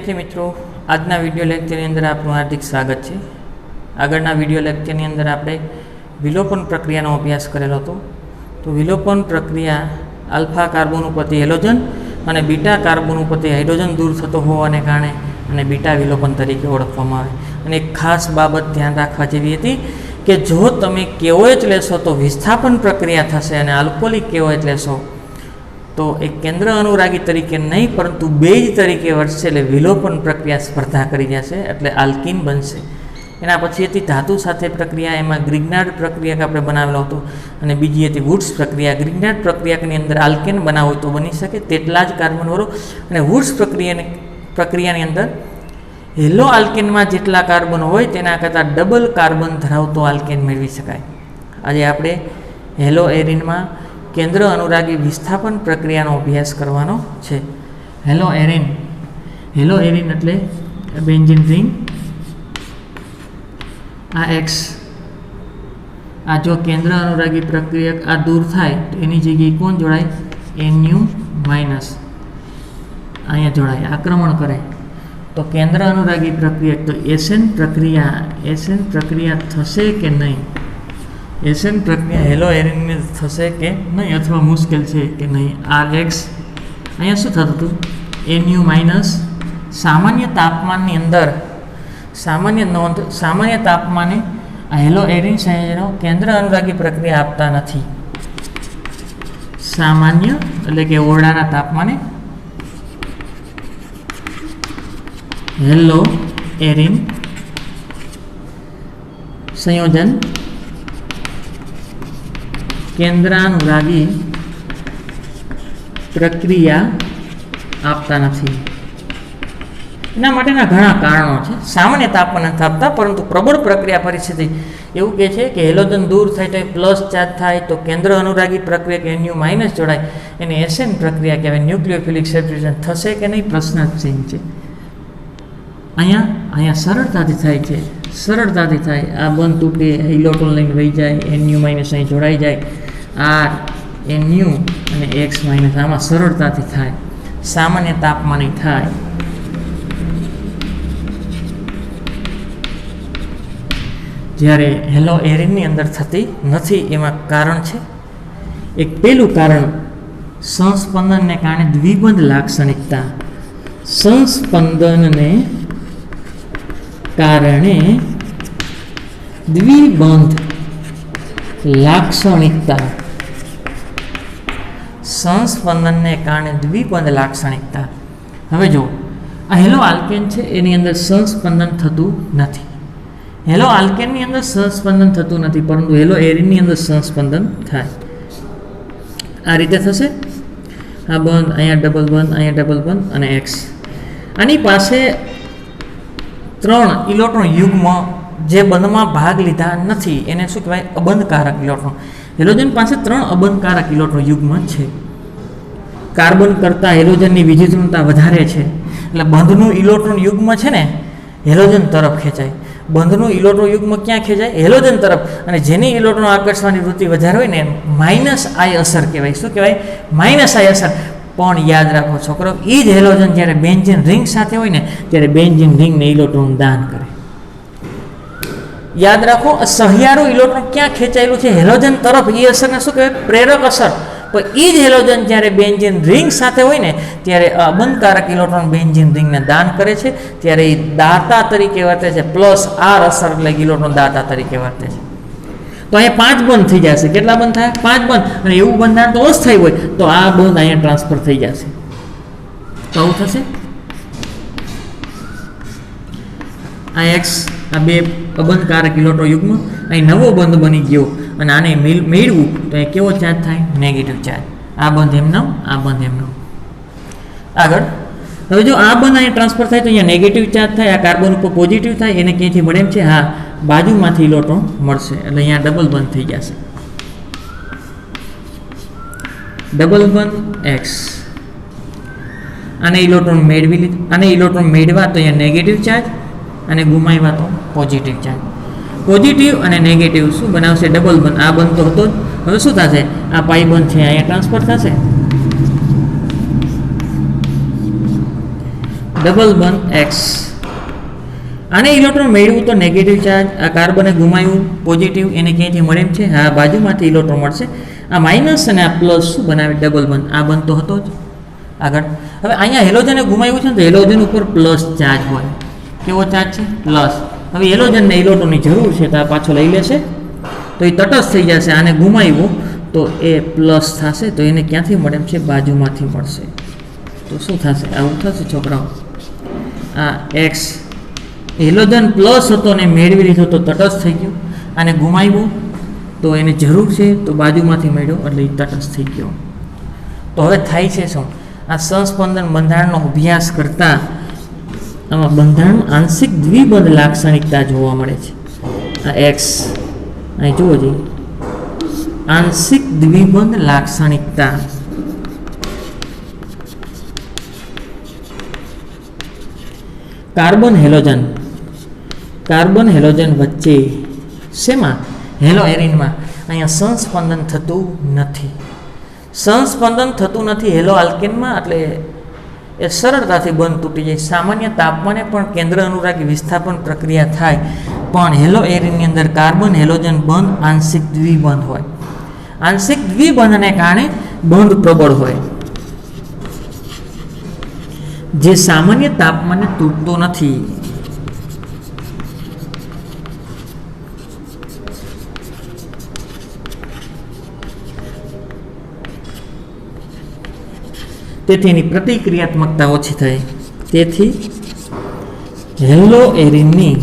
વિદ્યાર્થી મિત્રો, આજના વિડીયો લેક્ચરની અંદર આપનું હાર્દિક સ્વાગત છે। આગળના વિડીયો લેક્ચરની અંદર આપણે વિલોપન પ્રક્રિયાનો અભ્યાસ કરેલો હતો। તો વિલોપન પ્રક્રિયા આલ્ફા કાર્બન ઉપરથી હેલોજન અને બીટા કાર્બન ઉપરથી હાઇડ્રોજન દૂર થતો હોવાને કારણે અને બીટા વિલોપન તરીકે ઓળખવામાં આવે। અને એક ખાસ બાબત ધ્યાન રાખવા જેવી હતી કે જો તમે KOH લેશો તો વિસ્થાપન પ્રક્રિયા થશે અને આલ્કોહોલિક KOH લેશો તો એક કેન્દ્ર અનુરાગી તરીકે નહીં પરંતુ બેઝ તરીકે વર્તશે, એટલે વિલોપન પ્રક્રિયા સ્પર્ધા કરી જશે, એટલે આલ્કીન બનશે। એના પછી હતી ધાતુ સાથે પ્રક્રિયા, એમાં ગ્રિગ્નાર્ડ પ્રક્રિયા આપણે બનાવેલો હતો, અને બીજી હતી વુડ્સ પ્રક્રિયા। ગ્રિગ્નાર્ડ પ્રક્રિયાની અંદર આલ્કેન બનાવો તો બની શકે તેટલા જ કાર્બનવાળો, અને વુડ્સ પ્રક્રિયાની અંદર હેલો આલ્કેનમાં જેટલા કાર્બન હોય તેના કરતાં ડબલ કાર્બન ધરાવતો આલ્કેન મેળવી શકાય। આજે આપણે હેલો એરિનમાં કેન્દ્ર અનુરાગી વિસ્થાપન પ્રક્રિયાનો અભ્યાસ કરવાનો છે। હેલો એરિન એટલે બેન્ઝીન રિંગ, આ એક્સ, આ જો કેન્દ્ર અનુરાગી પ્રક્રિયક આ દૂર થાય તો એની જગ્યાએ કોણ જોડાય? NU માઇનસ અહીંયા જોડાય, આક્રમણ કરે તો કેન્દ્ર અનુરાગી પ્રક્રિયક, તો SN પ્રક્રિયા થશે કે નહીં? SN પ્રક્રિયા હેલો એરિનની થશે કે નહીં, અથવા મુશ્કેલ છે કે નહીં? RX અહીંયા શું થતું હતું? NU માઇનસ સામાન્ય તાપમાનની અંદર સામાન્ય તાપમાને આ હેલો એરિન સંયોજનો કેન્દ્ર અનુરાગી પ્રક્રિયા આપતા નથી। સામાન્ય એટલે કે ઓરડાના તાપમાને હેલો એરિન સંયોજન કેન્દ્રાનુરાગી પ્રક્રિયા આપતા નથી। એના માટેના ઘણા કારણો છે। સામાન્ય તાપમાન નથી આપતા, પરંતુ પ્રબળ પ્રક્રિયા પરિસ્થિતિ એવું કહે છે કે હેલોજન દૂર થાય તો પ્લસ ચાર્જ થાય તો કેન્દ્ર અનુરાગી પ્રક્રિયા NU માઇનસ જોડાય, એને SN પ્રક્રિયા કહેવાય। ન્યુક્લિયોફિલિક સબસ્ટિટ્યુશન થશે કે નહીં પ્રશ્ન જ ચિહ્ન છે। અહીંયા સરળતાથી થાય, આ બંધ તૂટે, ઇલેક્ટ્રોન લઈને વહી જાય, NU માઇનસ અહીં જોડાઈ જાય, R NU અને X માઇનસ આમાં સરળતાથી થાય, સામાન્ય તાપમાને થાય। જ્યારે હેલો એરિનની અંદર થતી નથી, એમાં કારણ છે। એક પહેલું કારણ સંસ્પંદનને કારણે દ્વિબંધ લાક્ષણિકતા, સંસ્પંદનને કારણે દ્વિબંધ લાક્ષણિકતા, સંસ્પંદનને કારણે દ્વિબંધ લાક્ષણિકતા। હવે જો આ હેલો આલ્કેન છે, એની અંદર સંસ્પંદન થતું નથી। હેલો આલ્કેનની અંદર સંસ્પંદન થતું નથી, પરંતુ હેલો એરિનની અંદર સંસ્પંદન થાય। આ રીતે થશે, આ બંધ, અહીંયા ડબલ બંધ, અહીંયા ડબલ બંધ અને X। આની પાસે 3 ઇલેક્ટ્રોન યુગ્મ જે બંધમાં ભાગ લીધા નથી એને શું કહેવાય? અબંધકારક ઇલેક્ટ્રોન। હેલોજન પાસે 3 અબંધકારક ઇલેક્ટ્રોન યુગ્મ છે। કાર્બન કરતાં હેલોજનની વિદ્યુતઋણતા વધારે છે, એટલે બંધનું ઇલેક્ટ્રોન યુગ્મ છે ને હેલોજન તરફ ખેંચાય। બંધનું ઇલેક્ટ્રોન યુગ્મ ક્યાં ખેંચાય? હેલોજન તરફ। અને જેની ઇલેક્ટ્રોન આકર્ષવાની વૃત્તિ વધારે હોય ને માઇનસ આઈ અસર કહેવાય। શું કહેવાય? માઇનસ આઈ અસર। પણ યાદ રાખો છોકરો, એ જ હેલોજન જ્યારે બેન્ઝીન રિંગ સાથે હોય ને ત્યારે બેન્ઝીન રિંગને ઇલેક્ટ્રોન દાન કરે। યાદ રાખો, સહિયારું ઇલેક્ટ્રોન ક્યાં ખેંચાયેલું છે? હેલોજન તરફ। એ અસરને શું કહેવાય? પ્રેરક અસર। પણ એ જ હેલોજન જ્યારે બેન્ઝીન રિંગ સાથે હોય ને ત્યારે અબંધકારક ઇલેક્ટ્રોન બેન્ઝીન રિંગને દાન કરે છે, ત્યારે એ દાતા તરીકે વર્તે છે। પ્લસ આર અસર એટલે ઇલેક્ટ્રોન દાતા તરીકે વર્તે છે। તો અહીંયા 5 બંધ થઈ જશે। કેટલા બંધ થાય? 5 બંધ। અને એવું બંધારણ તો અસ્થાયી હોય તો આ બંધ અહીંયા ટ્રાન્સફર થઈ જશે, તો આવું થશે। આ X, આ 2 અબંધકારક ઇલેક્ટ્રોન યુગ્મ, અહીં નવો બંધ બની ગયો, અને આને મેળવું તો એ કેવો ચાર્જ થાય? Negative charge. આ બંધ એમનો, આ બંધ એમનો। આગળ હવે જો આ બંધ અહીંયા ટ્રાન્સફર થાય તો અહીંયા નેગેટિવ ચાર્જ થાય, આ કાર્બન ઉપર પોઝિટિવ થાય, એને ક્યાંથી મળે એમ છે? હા, બાજુમાંથી ઇલેક્ટ્રોન મળશે, એટલે અહીંયા ડબલ બંધ થઈ જશે। ડબલ બંધ X, આને ઇલેક્ટ્રોન મેળવા તો અહીંયા નેગેટિવ ચાર્જ, અને ગુમાવ્યા તો પોઝિટિવ ચાર્જ। પોઝિટિવ અને નેગેટિવ શું બનાવશે? ડબલ બંધ। આ બંધ તો હતો જ, હવે શું થશે? આ પાઈ બંધ છે અહીંયા ટ્રાન્સફર થશે, ડબલ બોન્ડ X. આને ઇલેક્ટ્રોન મેળવ્યું તો નેગેટિવ ચાર્જ, આ કાર્બને ગુમાવ્યું પોઝિટિવ, એને ક્યાંયથી મળે એમ છે? હા, બાજુમાંથી ઇલેક્ટ્રોન મળશે. આ માઇનસ અને આ પ્લસ શું બનાવે? Double bond. આ બંધ તો હતો જ. આગળ હવે અહીંયા હેલોજને ગુમાવ્યું છે ને, તો હેલોજન ઉપર પ્લસ ચાર્જ હોય. કેવો ચાર્જ છે? પ્લસ. હવે હેલોજનને ઇલેક્ટ્રોનની જરૂર છે તો આ પાછો લઈ લેશે, તો એ તટસ્થ થઈ જશે. આને ગુમાવ્યું તો એ પ્લસ થશે, તો એને ક્યાંથી મળે એમ છે? બાજુમાંથી મળશે. તો શું થશે? આવું થશે છોકરાઓ. આ એક્સ હેલોજન પ્લસ હતો ને મેળવી લીધો તો તટસ્થ થઈ ગયો, આને ગુમાવ્યું તો એને જરૂર છે તો બાજુમાંથી મેળવ્યો એટલે એ તટસ્થ થઈ ગયો. તો હવે થાય છે શું? આ સહસ્પંદન બંધારણનો અભ્યાસ કરતાં આમાં બંધારણનું આંશિક દ્વિબંધ લાક્ષણિકતા જોવા મળે છે. આ એક્સ અહીં જુઓ જી, આંશિક દ્વિબંધ લાક્ષણિકતા. કાર્બન હેલોજન વચ્ચે શેમાં? હેલો એરિનમાં અહીંયા સંસ્પંદન થતું નથી. સંસ્પંદન થતું નથી હેલો આલ્કેનમાં, એટલે એ સરળતાથી બંધ તૂટી જાય. સામાન્ય તાપમાને પણ કેન્દ્ર અનુરાગી વિસ્થાપન પ્રક્રિયા થાય, પણ હેલો એરિનની અંદર કાર્બન હેલોજન બંધ આંશિક દ્વિબંધ હોય. આંશિક દ્વિબંધને કારણે બંધ પ્રબળ હોય, જે સામાન્ય તાપમાને તૂટતો નથી. તેથી એની પ્રતિક્રિયાત્મકતા ઓછી થાય. તેથી હેલો એરિનની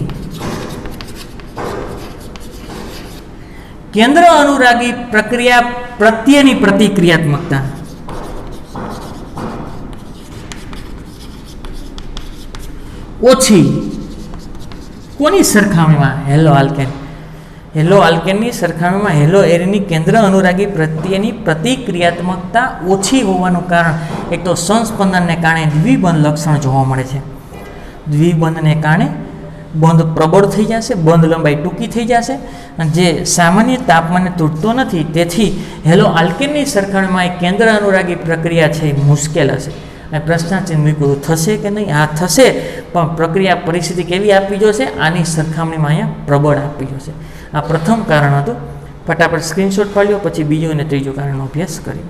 કેન્દ્ર અનુરાગી પ્રક્રિયા પ્રત્યેની પ્રતિક્રિયાત્મકતા ઓછી. કોની સરખામણીમાં? હેલો આલ્કેનની સરખામણીમાં હેલો એરિનની કેન્દ્ર અનુરાગી પ્રત્યેની પ્રતિક્રિયાત્મકતા ઓછી હોવાનું કારણ એક તો સંસ્પંદનને કારણે દ્વિબંધ લક્ષણ જોવા મળે છે. દ્વિબંધને કારણે બંધ પ્રબળ થઈ જશે, બંધ લંબાઈ ટૂંકી થઈ જશે, અને જે સામાન્ય તાપમાને તૂટતો નથી. તેથી હેલો આલ્કેનની સરખામણીમાં એક કેન્દ્ર અનુરાગી પ્રક્રિયા છે એ મુશ્કેલ હશે. પ્રશ્નાચિહ્ન મૂક્યું થશે કે નહીં? હા થશે, પણ પ્રક્રિયા પરિસ્થિતિ કેવી આપવી જોશે? આની સરખામણીમાં અહીંયા પ્રબળ આપવી જોશે. આ પ્રથમ કારણ હતું. ફટાફટ સ્ક્રીનશોટ પાડ્યો, પછી બીજું અને ત્રીજું કારણનો અભ્યાસ કર્યો.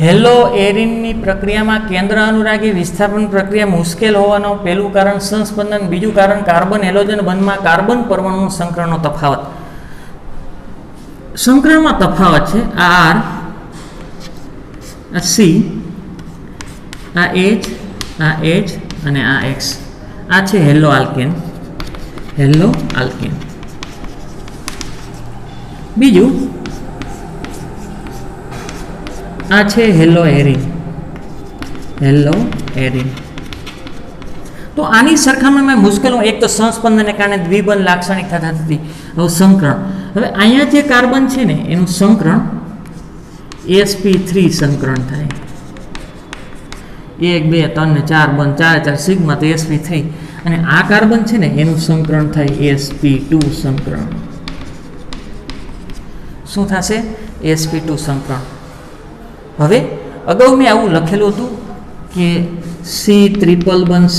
હેલો એરિનની પ્રક્રિયામાં કેન્દ્ર અનુરાગી વિસ્થાપન પ્રક્રિયા મુશ્કેલ હોવાનું પહેલું કારણ સંસ્પંદન, બીજું કારણ કાર્બન હેલોજન બંધમાં કાર્બન પરમાણુ સંકરણનો તફાવત. સંકરણમાં તફાવત છે. આ R, આ C, આ H, અને આ X. આ છે હેલો આલ્કેન. બીજું આ છે હેલો એરિન. તો આની સરખામણીમાં મુશ્કેલો એક તો સંસ્પંદનને કારણે દ્વિબંધ લાક્ષણિકતા થતી. હવે સંકરણ, હવે અહીંયા જે કાર્બન છે ને એનું સંકરણ sp3 સંકરણ થાય. 1 2 3 ને 4 બંધ 4 સિગ્મા તો sp3, અને આ કાર્બન છે ને એનું સંકરણ થાય sp2 સંકરણ. શું થશે? sp2 સંકરણ. હવે અગાઉ મેં આવું લખેલું હતું કે C ટ્રિપલ બંધ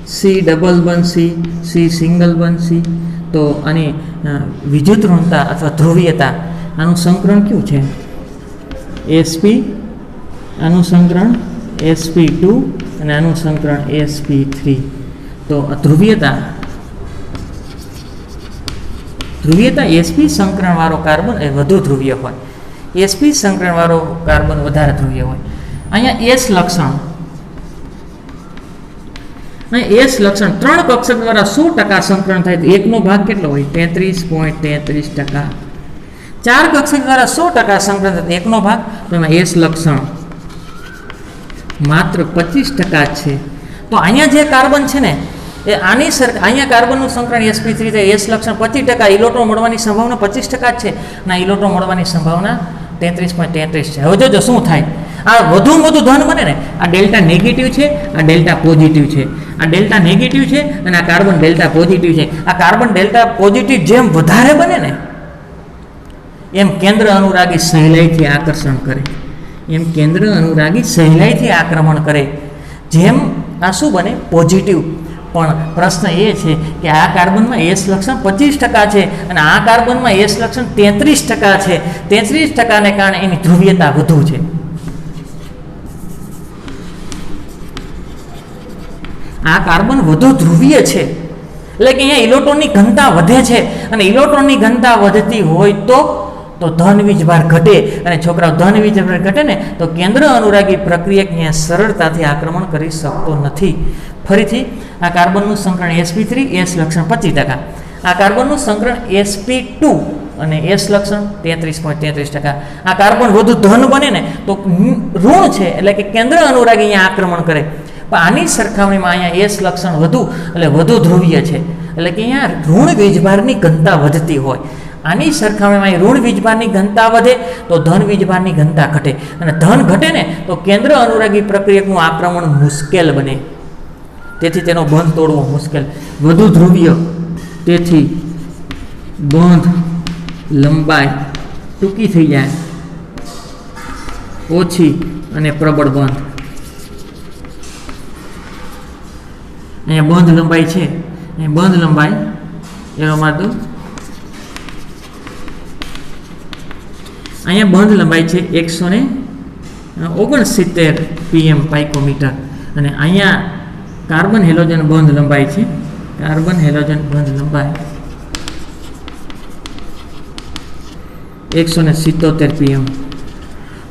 C ડબલ બંધ C સિંગલ બંધ C. તો આની વિદ્યુત ઋણતા અથવા ધ્રુવીયતા, આનું સંકરણ કયું છે? sp, આનું સંકરણ sp2 અને આનું સંકરણ sp3. તો ધ્રુવીયતા sp સંકરણ વાળો કાર્બન એ વધુ ધ્રુવીય હોય, sp સંકરણ વાળો કાર્બન વધારે ધ્રુવીય હોય. અહીંયા S લક્ષણ, ત્રણ કક્ષક દ્વારા 100% સંકરણ થાય તો એકનો ભાગ કેટલો હોય? 33.33%. ચાર કક્ષક દ્વારા 100% સંકરણ થાય તો એકનો ભાગ, તો એમાં S લક્ષણ માત્ર 25% છે. તો અહીંયા જે કાર્બન છે ને એ અહીંયા કાર્બનનું સંકરણ sp3 થાય, S લક્ષણ 25%, ઇલેક્ટ્રોન મળવાની સંભાવના 25% છે, અને ઇલેક્ટ્રોન મળવાની સંભાવના 33.33 છે. હવે જોજો શું થાય. આ વધુ ધન બને ને, આ ડેલ્ટા નેગેટિવ છે, આ ડેલ્ટા પોઝિટિવ છે, આ ડેલ્ટા નેગેટિવ છે, અને આ કાર્બન ડેલ્ટા પોઝિટિવ છે. આ કાર્બન ડેલ્ટા પોઝિટિવ જેમ વધારે બને ને એમ કેન્દ્ર અનુરાગી સહેલાઈથી આકર્ષણ કરે. એમ કેન્દ્ર અનુરાગી સહેલાઈથી આક્રમણ કરે. જેમ આ શું બને? પોઝિટિવ. પણ પ્રશ્ન એ છે કે આ કાર્બનમાં એસ લક્ષણ 25% છે અને આ કાર્બનમાં એસ લક્ષણ 33% છે. 33%ને કારણે એની ધ્રુવીયતા વધુ છે. આ કાર્બન વધુ ધ્રુવીય છે એટલે કે અહીંયા ઇલેક્ટ્રોનની ઘનતા વધે છે અને ઇલેક્ટ્રોનની ઘનતા વધતી હોય તો ધન વીજભાર ઘટે અને છોકરાઓ ધન વીજભાર ઘટે ને તો કેન્દ્ર અનુરાગી પ્રક્રિયક અહીંયા સરળતાથી આક્રમણ કરી શકતો નથી. ફરીથી આ કાર્બનનું સંકરણ sp3 એસ લક્ષણ 25%, આ કાર્બનનું સંકરણ sp2 અને એસ લક્ષણ 33.33%. આ કાર્બન વધુ ધન બને ને તો ઋણ છે એટલે કે કેન્દ્ર અનુરાગી અહીંયા આક્રમણ કરે. પણ આની સરખામણીમાં અહીંયા એસ લક્ષણ વધુ એટલે વધુ ધ્રુવીય છે એટલે કે અહીંયા ઋણ વીજભારની ઘનતા વધતી હોય. આની સરખામણીમાં ઋણ વીજભારની ઘનતા વધે તો ધન વીજભારની ઘનતા ઘટે અને ધન ઘટે ને તો કેન્દ્ર અનુરાગી પ્રક્રિયકનું આક્રમણ મુશ્કેલ બને. તેથી તેનો બંધ તોડવો મુશ્કેલ. વધુ ધ્રુવીય તેથી બંધ લંબાઈ ટૂંકી થઈ જાય, ઓછી અને પ્રબળ બંધ. અહીંયા બંધ લંબાઈ છે, અહીંયા બંધ લંબાઈ એનો માત્ર અહીંયા બંધ લંબાઈ છે 169 pm પાઇકોમીટર અને અહીંયા કાર્બન હેલોજન બંધ લંબાઈ છે, કાર્બન હેલોજન બંધ લંબાઈ 177 pm.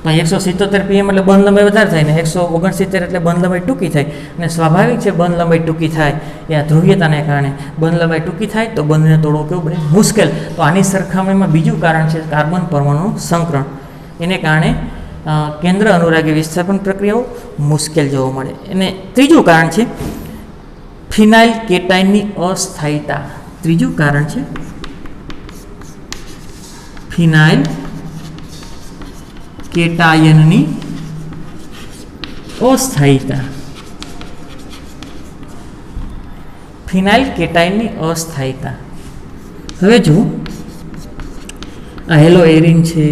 177 pm એટલે બંધ લંબાઈ વધારે થાય ને 169 એટલે બંધ લંબાઈ ટૂંકી થાય અને સ્વાભાવિક છે બંધ લંબાઈ ટૂંકી થાય એ આ ધ્રુવીયતાને કારણે બંધ લંબાઈ ટૂંકી થાય તો બંધને તોડવો કેવું બને? મુશ્કેલ. તો આની સરખામણીમાં બીજું કારણ છે કાર્બન પરમાણુનું સંકરણ. એને કારણે કેન્દ્ર અનુરાગી વિસ્થાપન પ્રક્રિયાઓ મુશ્કેલ જોવા મળે. અને ત્રીજું કારણ છે ફિનાઇલ કેટાઇનની અસ્થાયીતા. ત્રીજું કારણ છે ફિનાઇલ કેટાયનની અસ્થાયીતા. ફિનાઇલ કેટાયનની અસ્થાયીતા. હવે જો આ હેલો એરિન છે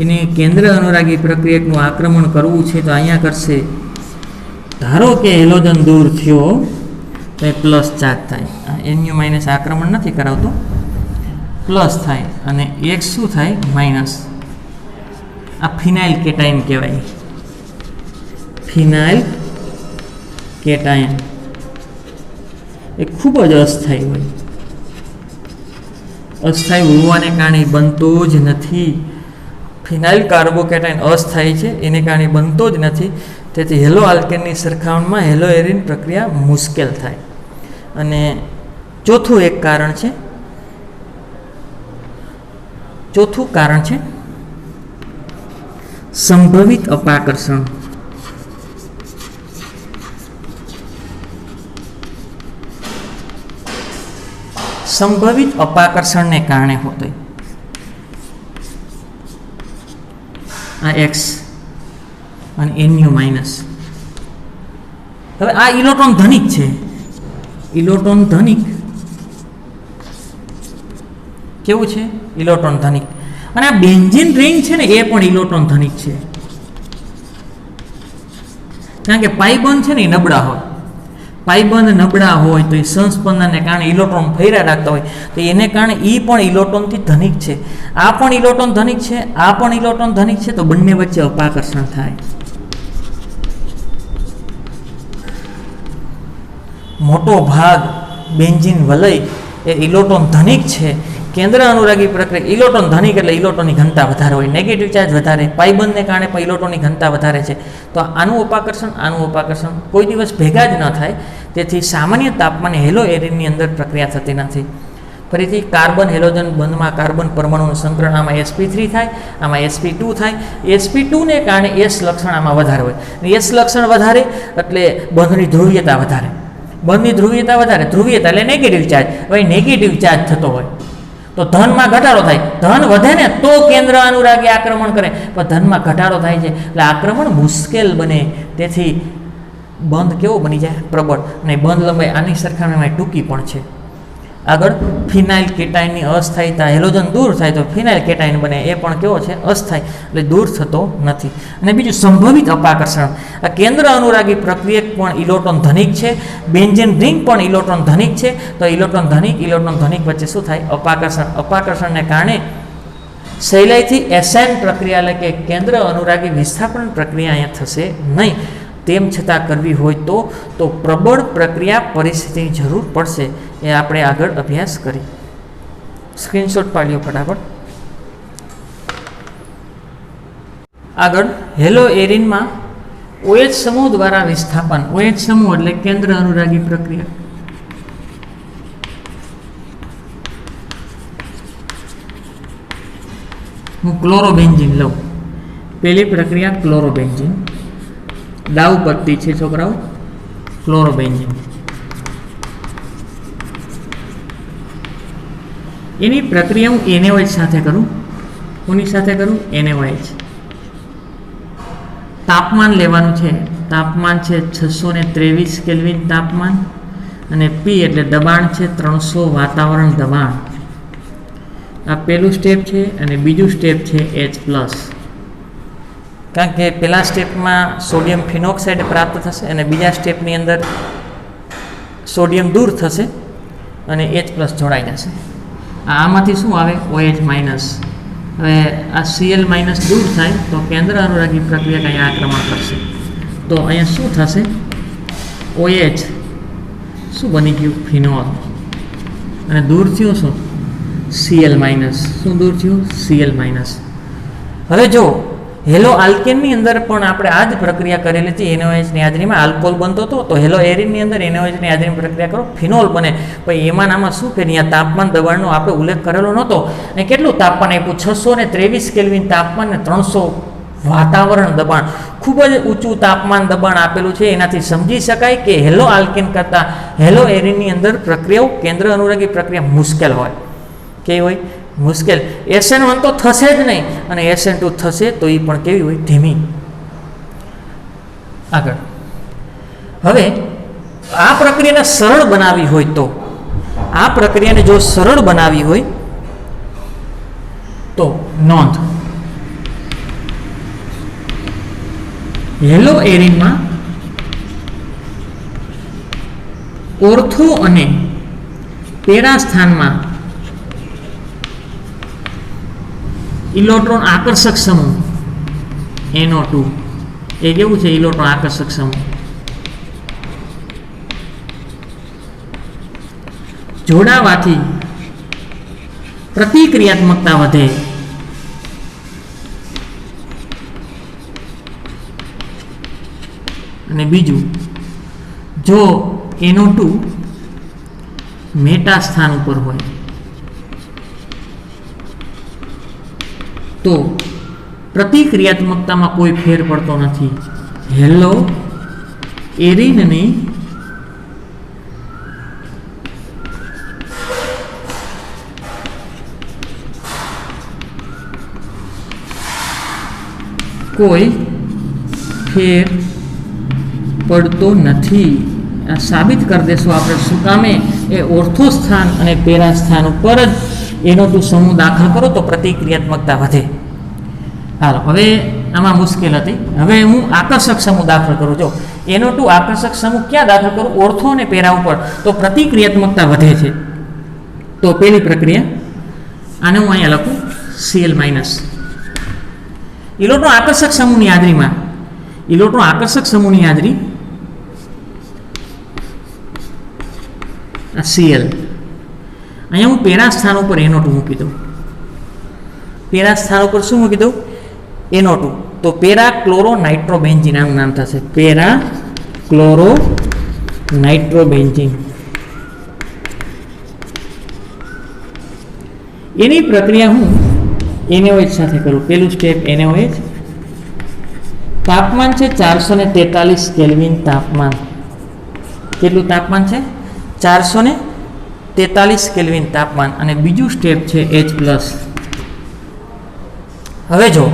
એને કેન્દ્ર અનુરાગી પ્રક્રિયકનું આક્રમણ કરવું છે તો અહીંયા કરશે. ધારો કે હેલોજન દૂર થયો તો એ પ્લસ ચાર્જ થાય. NU માઇનસ આક્રમણ નથી કરાવતો, પ્લસ થાય અને એક શું થાય? માઇનસ. આ ફિનાઇલ કેટાયન કહેવાય. ફિનાઇલ કેટાયન એ ખૂબ જ અસ્થાયી હોય. અસ્થાયી હોવાને કારણે બનતો જ નથી. ફિનાઇલ કાર્બોકેટાયન અસ્થાયી છે એને કારણે બનતો જ નથી. તેથી હેલો આલ્કેનની સરખામણીમાં હેલો એરિન પ્રક્રિયા મુશ્કેલ થાય. અને ચોથું એક કારણ છે, ચોથું કારણ છે સંભવિત અપાકર્ષણ. સંભવિત અપાકર્ષણને કારણે હોતો આ એક્સ અને NU માઇનસ. હવે આ ઇલેક્ટ્રોન ધનિક છે, ઇલેક્ટ્રોન ધનિક કેવું છે? ઇલેક્ટ્રોન ધનિક. અને આ બેન્ઝીન રિંગ છે ને એ પણ ઇલેક્ટ્રોન ધનિક છે. કારણ કે પાઇબંધ છે ને એ નબળા હોય, પાઇબંધ નબળા હોય તો એ સંસ્પંદનને કારણે ઇલેક્ટ્રોન ફેર્યા રાખતા હોય તો એને કારણે એ પણ ઇલેક્ટ્રોનથી ધનિક છે. આ પણ ઇલેક્ટ્રોન ધનિક છે, આ પણ ઇલેક્ટ્રોન ધનિક છે, તો બંને વચ્ચે અપાકર્ષણ થાય. મોટો ભાગ બેન્ઝીન વલય એ ઇલેક્ટ્રોન ધનિક છે. કેન્દ્ર અનુરાગી પ્રક્રિયા ઇલેક્ટ્રોન ધનિક એટલે ઇલેક્ટ્રોનની ઘનતા વધારે હોય, નેગેટિવ ચાર્જ વધારે, પાઇબંધને કારણે પણ ઇલેક્ટ્રોનની ઘનતા વધારે છે. તો આનું અપાકર્ષણ આનું અપાકર્ષણ કોઈ દિવસ ભેગા જ ન થાય. તેથી સામાન્ય તાપમાને હેલો એરિનની અંદર પ્રક્રિયા થતી નથી. ફરીથી કાર્બન હેલોજન બંધમાં કાર્બન પરમાણુનું સંકરણ આમાં sp3 થાય, આમાં sp2 થાય. sp2ને કારણે એસ લક્ષણ આમાં વધારે હોય. એસ લક્ષણ વધારે એટલે બંધની ધ્રુવીયતા વધારે, બંધની ધ્રુવીયતા વધારે, ધ્રુવીયતા એટલે નેગેટિવ ચાર્જ. હવે નેગેટિવ ચાર્જ થતો હોય તો ધનમાં ઘટાડો થાય. ધન વધે ને તો કેન્દ્ર અનુરાગી આક્રમણ કરે, પણ ધનમાં ઘટાડો થાય છે એટલે આક્રમણ મુશ્કેલ બને. તેથી બંધ કેવો બની જાય? પ્રબળ. અને બંધ લંબાઈ આની સરખામણીમાં ટૂંકી પણ છે. આગળ ફિનાઇલ કેટાઇનની અસ્થાયીતા, હેલોજન દૂર થાય તો ફિનાઇલ કેટાઇન બને, એ પણ કેવો છે? અસ્થાયી, એટલે દૂર થતો નથી. અને બીજું સંભવિત અપાકર્ષણ. આ કેન્દ્ર અનુરાગી પ્રક્રિયક પણ ઇલેક્ટ્રોન ધનિક છે, બેન્ઝીન રિંગ પણ ઇલેક્ટ્રોન ધનિક છે. તો ઇલેક્ટ્રોન ધનિક વચ્ચે શું થાય? અપાકર્ષણ. અપાકર્ષણને કારણે સહેલાઈથી એસાઇન પ્રક્રિયા એટલે કે કેન્દ્ર અનુરાગી વિસ્થાપન પ્રક્રિયા અહીંયા થશે નહીં. તેમ છતાં કરવી હોય તો પ્રબળ પ્રક્રિયા પરિસ્થિતિની જરૂર પડશે. એ આપણે આગળ અભ્યાસ કરી. સ્ક્રીનશોટ પાડ્યો ફટાફટ. આગળ હેલો એરિનમાં OH સમૂહ દ્વારા વિસ્થાપન. OH સમૂહ એટલે કેન્દ્ર અનુરાગી પ્રક્રિયા. હું ક્લોરોબેન્ઝીન લઉં. પહેલી પ્રક્રિયા ક્લોરોબેન્ઝીન, દાવ પત્તી છે છોકરાઓ, ક્લોરોબેન્ઝીન. એની પ્રક્રિયા હું NaOH સાથે કરું. કોની સાથે કરું? NaOH. તાપમાન લેવાનું છે. તાપમાન છે 623 કેલ્વિન તાપમાન, અને P એટલે દબાણ છે 300 વાતાવરણ દબાણ. આ પહેલું સ્ટેપ છે અને બીજું સ્ટેપ છે H+. કારણ કે પહેલા સ્ટેપમાં સોડિયમ ફિનોક્સાઇડ પ્રાપ્ત થશે અને બીજા સ્ટેપની અંદર સોડિયમ દૂર થશે અને H+ જોડાઈ જશે. આમાંથી શું આવે? OH-. હવે આ Cl- દૂર થાય તો કેન્દ્ર અનુરાગી પ્રક્રિયા અહીંયા આક્રમણ કરશે. તો અહીંયા શું થશે? OH શું બની ગયું? ફિનોલ. અને દૂર થયું શું? Cl-. શું દૂર થયું? Cl-. હવે જો હેલો આલ્કેનની અંદર પણ આપણે આ જ પ્રક્રિયા કરેલી હતી. NaOHની હાજરીમાં આલ્કોહોલ બનતો હતો. તો હેલો એરિનની અંદર NaOHની હાજરીમાં પ્રક્રિયા કરો, ફિનોલ બને. પછી એમાં આમાં શું કે અહીંયા તાપમાન દબાણનો આપણે ઉલ્લેખ કરેલો નહોતો. અને કેટલું તાપમાન આપ્યું? 623 કેલ્વિન તાપમાન ને 300 વાતાવરણ દબાણ. ખૂબ જ ઊંચું તાપમાન દબાણ આપેલું છે. એનાથી સમજી શકાય કે હેલો આલ્કેન કરતાં હેલો એરિનની અંદર પ્રક્રિયાઓ કેન્દ્ર અનુરાગી પ્રક્રિયા મુશ્કેલ હોય. કેવી હોય? મુશ્કેલ. SN1 તો થશે જ નહીં, અને SN2 થશે તો એ પણ કેવી હોય? ધીમી. આગળ હવે આ પ્રક્રિયાને સરળ બનાવી હોય તો, આ પ્રક્રિયાને જો સરળ બનાવી હોય તો નોંધ, હેલો એરિનમાં ઓર્થો અને પેરા સ્થાનમાં ઇલેક્ટ્રોન આકર્ષક સમૂહ NO2 એ કેવું છે? ઇલેક્ટ્રોન આકર્ષક સમૂહ જોડાવાથી પ્રતિક્રિયાત્મકતા વધે. અને બીજું, જો NO2 મેટા સ્થાન ઉપર હોય તો પ્રતિક્રિયાત્મકતામાં કોઈ ફેર પડતો નથી. હેલો એરિનની કોઈ ફેર પડતો નથી. આ સાબિત કરી દેશું આપણે. શું કામે? એ ઓર્થો સ્થાન અને પેરા સ્થાન ઉપર જ NO2 સમૂહ દાખલ કરો તો પ્રતિક્રિયાત્મકતા વધે. હાલો, હવે આમાં મુશ્કેલ હતી. હવે હું આકર્ષક સમૂહ દાખલ કરું. જો NO2 આકર્ષક સમૂહ ક્યાં દાખલ કરું? ઓર્થો અને પેરા ઉપર, તો પ્રતિક્રિયાત્મકતા વધે છે. તો પહેલી પ્રક્રિયા, આને હું અહીંયા લખું Cl-. ઇલેક્ટ્રોન આકર્ષક સમૂહની હાજરીમાં, ઇલેક્ટ્રોન આકર્ષક સમૂહની હાજરી આ Cl. અહીંયા હું પેરા સ્થાન ઉપર NO2 મૂકી દઉં. પેરા સ્થાન ઉપર શું મૂકી દઉં? NO2. તો પેરા ક્લોરો નાઇટ્રોબેન્ઝીન આનું નામ થશે. Para chloro નાઇટ્રોબેન્ઝીન. એની પ્રક્રિયા હું NaOH સાથે કરું. પહેલું સ્ટેપ NaOH. તાપમાન છે 443 કેલ્વિન તાપમાન. કેટલું તાપમાન છે? 443 કેલ્વિન તાપમાન. અને બીજું સ્ટેપ છે H+. હવે જો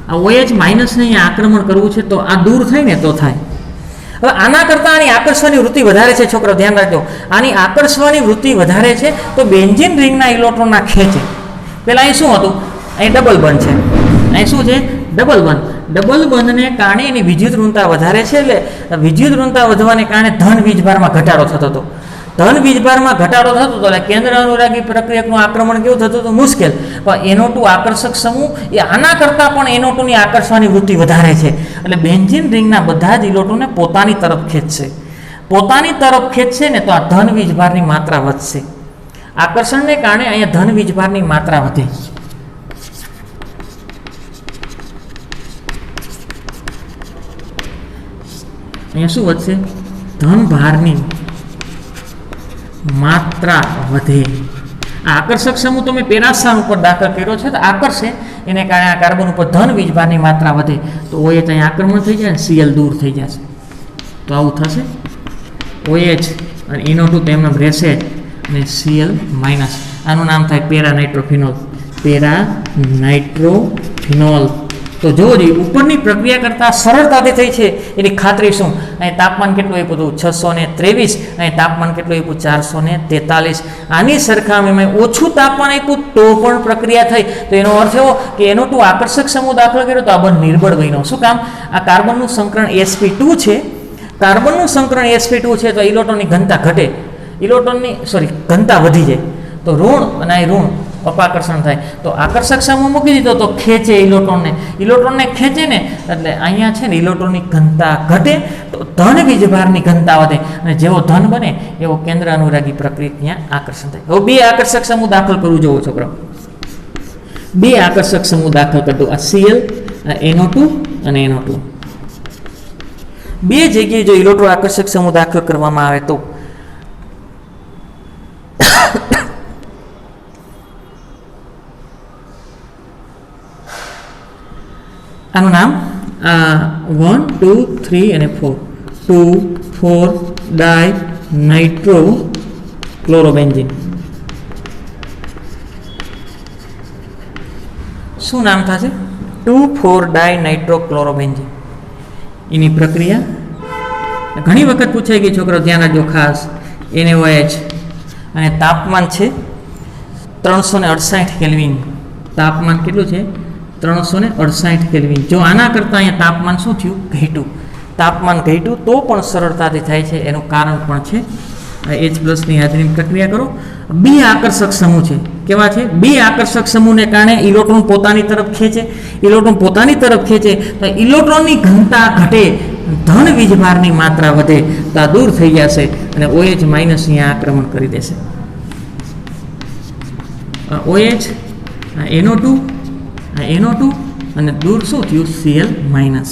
આ OH- ને અહીંયા આક્રમણ કરવું છે તો આ દૂર થાય ને તો થાય. હવે આના કરતાં આની આકર્ષવાની વૃત્તિ વધારે છે છોકરો, ધ્યાન રાખજો. આની આકર્ષવાની વૃત્તિ વધારે છે તો બેન્ઝીન રિંગના ઇલેક્ટ્રોનના ખેંચે. પહેલાં અહીં શું હતું? અહીં ડબલ બંધ છે. અહીં શું છે? ડબલ બંધ. ડબલ બંધને કારણે એની વિદ્યુત ઋણતા વધારે છે, એટલે વિદ્યુત ઋણતા વધવાને કારણે ધન વીજભારમાં ઘટાડો થતો હતો. ધન વીજભારમાં ઘટાડો થતો હતો એટલે કેન્દ્ર અનુરાગી પ્રક્રિયકનું આક્રમણ કેવું થતું હતું? મુશ્કેલ. પણ NO2 આકર્ષક સમૂહ એ આના કરતાં પણ NO2 ની આકર્ષવાની વૃત્તિ વધારે છે, એટલે બેન્ઝીન રિંગના બધા જ ઇલેક્ટ્રોનને પોતાની તરફ ખેંચશે. પોતાની તરફ ખેંચશે ને તો આ ધન વીજભારની માત્રા વધશે. આકર્ષણને કારણે અહીંયા ધન વીજભારની માત્રા વધે. અહીંયા શું વધશે? ધન ભારની માત્રા વધે. આ આકર્ષક સમૂહ તમે પેરા સ્થાન ઉપર દાખલ કર્યો છે તો આકર્ષે, એને કારણે આ કાર્બન ઉપર ધન વીજભારની માત્રા વધે તો OH અહીંયા આક્રમણ થઈ જાય, Cl દૂર થઈ જશે. તો આવું થશે. OH અને NO2 તેમનો રહેશે અને Cl માઇનસ. આનું નામ થાય પેરા નાઇટ્રોફિનોલ. Para nitrophenol. તો જોવો જોઈએ ઉપરની પ્રક્રિયા કરતાં સરળતાથી થઈ છે એની ખાતરી શું? અહીં તાપમાન કેટલું આપ્યું હતું? 623. અહીં તાપમાન કેટલું આપ્યું? 443. આની સરખામણીમાં ઓછું તાપમાન આપ્યું તો પણ પ્રક્રિયા થઈ. તો એનો અર્થ એવો કે NO2 આકર્ષક સમૂહ દાખલ કર્યો તો આ બંધ નિર્બળ બન્યો. શું કામ? આ કાર્બનનું સંકરણ sp2 છે. કાર્બનનું સંકરણ sp2 છે તો ઇલેક્ટ્રોનની ઘનતા ઘટે, ઘનતા વધી જાય. તો ઋણ અને અહીં ઋણ અપાકર્ષણ થાય. તો આકર્ષક સમૂહ મૂકી દીધો તો ખેંચે ઇલેક્ટ્રોનને ખેંચે ને એટલે અહીંયા છે ને ઇલેક્ટ્રોનની ઘનતા ઘટે તો ધન વીજભારની ઘનતા વધે અને જેવો ધન બને એવો કેન્દ્ર અનુરાગી પ્રક્રિયા ત્યાં આકર્ષણ થાય. હવે બે આકર્ષક સમૂહ દાખલ કરવું જોવો છોકરો. બે આકર્ષક સમૂહ દાખલ કરતો આ Cl, આ NO2 અને NO2. બે જગ્યાએ જો ઇલેક્ટ્રો આકર્ષક સમૂહ દાખલ કરવામાં આવે તો આનું નામ 1, 2, 3 અને 4 2,4 ડાય નાઇટ્રો ક્લોરોબેન્ઝીન. શું નામ થશે? 2,4 ડાય નાઇટ્રો ક્લોરોબેન્ઝીન. એની પ્રક્રિયા ઘણી વખત પૂછાઈ ગઈ છોકરો, ધ્યાન રાખજો ખાસ. NaOH અને તાપમાન છે 368 કેલ્વિન. તાપમાન કેટલું છે? 368 કેલ્વિન. જો આના કરતાં અહીંયા તાપમાન શું થયું? ઘટ્યું. તાપમાન ઘટ્યું તો પણ સરળતાથી થાય છે. એનું કારણ પણ છે H+ની હાજરીની પ્રક્રિયા કરો. બે આકર્ષક સમૂહ છે. કેવા છે? બે આકર્ષક સમૂહને કારણે ઇલેક્ટ્રોન પોતાની તરફ ખેંચે. ઇલેક્ટ્રોન પોતાની તરફ ખેંચે તો ઇલેક્ટ્રોનની ઘનતા ઘટે, ધન વીજભારની માત્રા વધે તો આ દૂર થઈ જશે અને OH અહીંયા આક્રમણ કરી દેશે. OH, NO2 અને દૂર શું થયું? Cl minus.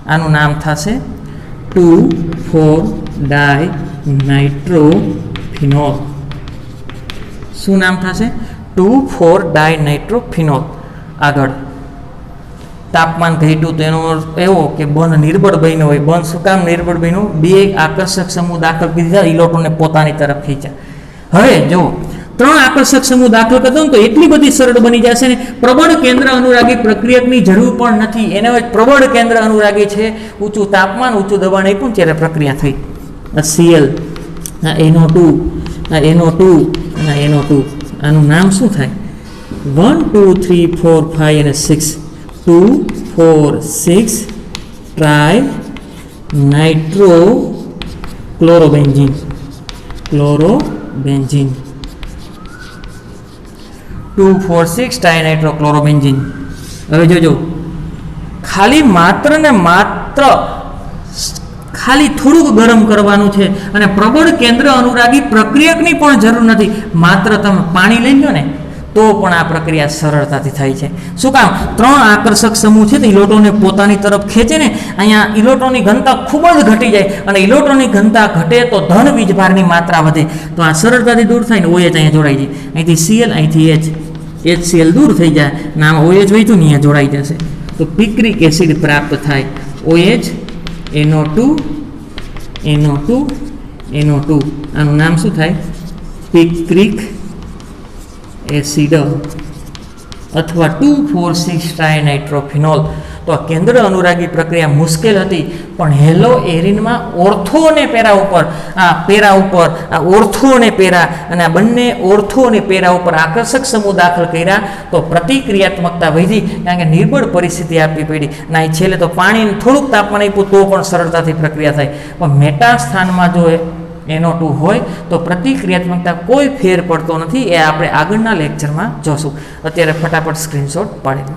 આનું નામ થશે 2,4 ડાય નાઇટ્રોફિનોલ. શું નામ થશે? 2,4 ડાય નાઇટ્રોફિનોલ. આગળ તાપમાન ઘટ્યું તો એનો અર્થ એવો કે બંધ નિર્બળ બન્યો હોય. બંધ શું કામ નિર્બળ બન્યું? બે આકર્ષક સમૂહ દાખલ કરી દીધા, ઇલેક્ટ્રોનને પોતાની તરફ ખેંચ્યા. હવે જો ત્રણ આકર્ષક સમૂહ દાખલ કરતો તો એટલી બધી સરળ બની જશે ને પ્રબળ કેન્દ્ર અનુરાગી પ્રક્રિયકની જરૂર પણ નથી. એને પ્રબળ કેન્દ્ર અનુરાગી છે, ઊંચું તાપમાન ઊંચું દબાણ આપ્યું ત્યારે પ્રક્રિયા થઈ. Cl, NO2 અને NO2. આનું નામ શું થાય? 1, 2, 3, 4, 5 અને 6. 2, 4, 6 ટ્રાય નાઇટ્રો ક્લોરોબેન્ઝીન. 2, 4, 6 ડાયનાઇટ્રો ક્લોરોબેન્ઝીન. હવે જોજો, ખાલી થોડુંક ગરમ કરવાનું છે અને પ્રબળ કેન્દ્ર અનુરાગી પ્રક્રિયકની પણ જરૂર નથી. માત્ર તમે પાણી લઈ લો ને તો પણ આ પ્રક્રિયા સરળતાથી થાય છે. શું કામ? ત્રણ આકર્ષક સમૂહ છે તો ઇલેક્ટ્રોનને પોતાની તરફ ખેંચે ને અહીંયા ઇલેક્ટ્રોનની ઘનતા ખૂબ જ ઘટી જાય અને ઇલેક્ટ્રોનની ઘનતા ઘટે તો ધન વીજભારની માત્રા વધે તો આ સરળતાથી દૂર થાય ને OH અહીંયા જોડાઈ જાય. અહીંથી Cl, અહીંથી HCl દૂર થઈ જાય, નામ OH હોય તો અહીંયા જોડાઈ જશે તો પિક્રિક એસિડ પ્રાપ્ત થાય. OH, NO2. આનું નામ શું થાય? પિક્રિક એસિડ અથવા 2,4,6 ટ્રાયનાઇટ્રોફિનોલ. તો આ કેન્દ્ર અનુરાગી પ્રક્રિયા મુશ્કેલ હતી, પણ હેલો એરિનમાં ઓર્થો અને પેરા ઉપર આ ઓર્થો અને પેરા અને આ બંને ઓર્થો અને પેરા ઉપર આકર્ષક સમૂહ દાખલ કર્યા તો પ્રતિક્રિયાત્મકતા વધી, કારણ કે નિર્બળ પરિસ્થિતિ આપવી પડી. ના છેલ્લે તો પાણીને થોડુંક તાપમાન આપ્યું તો પણ સરળતાથી પ્રક્રિયા થાય, પણ મેટા સ્થાનમાં જો NO2 હોય તો પ્રતિક્રિયાત્મકતા કોઈ ફેર પડતો નથી. એ આપણે આગળના લેક્ચરમાં જોશું. અત્યારે ફટાફટ સ્ક્રીનશોટ પાડી દો.